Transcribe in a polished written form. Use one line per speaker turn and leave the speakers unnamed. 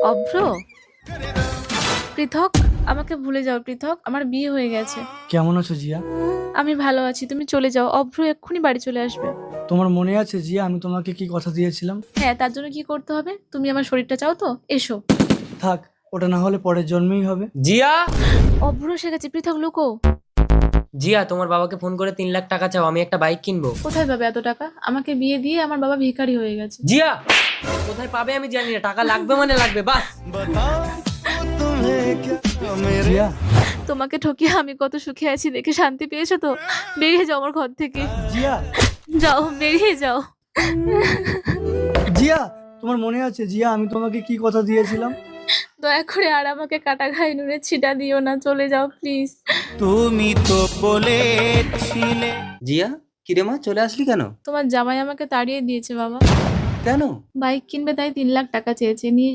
অভ্র, পৃথক, আমাকে ভুলে যাও পৃথক, আমার বিয়ে হয়ে গেছে।
কেমন আছো জিয়া?
আমি ভালো আছি, তুমি চলে যাও। অভ্র এক্ষুনি বাড়ি চলে আসবে।
তোমার মনে আছে জিয়া আমি তোমাকে কি কথা দিয়েছিলাম?
হ্যাঁ, তার জন্য কি করতে হবে? তুমি আমার শরীরটা চাও তো? এসো।
থাক, ওটা না হলে পরের জন্মেই হবে।
জিয়া,
অভ্র এসে গেছে, পৃথক লুকো।
জিয়া তোমার বাবাকে ফোন করে 3 লাখ টাকা চাও, আমি একটা বাইক কিনবো।
কোথায় পাবে এত টাকা? আমাকে বিয়ে দিয়ে আমার বাবা ভিখারি হয়ে গেছে।
জিয়া, কোথায় পাবে আমি জানি না, টাকা লাগবে মানে লাগবে, বাস।
জিয়া,
তোমাকে ঠকিয়ে আমি কত সুখে আছি দেখে শান্তি পেয়েছো তো? বেরিয়ে যাও আমার ঘর থেকে।
জিয়া,
যাও, বেরিয়ে যাও।
জিয়া, তোমার মনে আছে জিয়া আমি তোমাকে কি কথা দিয়েছিলাম?
দয়া করে আর আমাকে কাটা ঘায়ে নুনে ছিটা দিও না, চলে যাও প্লিজ।
তুমি তো বলেছিলে।
জিয়া, কিরে মা, চলে আসলি কেন?
তোমার জামাই আমাকে তাড়িয়ে দিয়েছে বাবা।
কেন?
বাইক কিনবে তাই 3 লাখ টাকা চেয়েছে, নিয়ে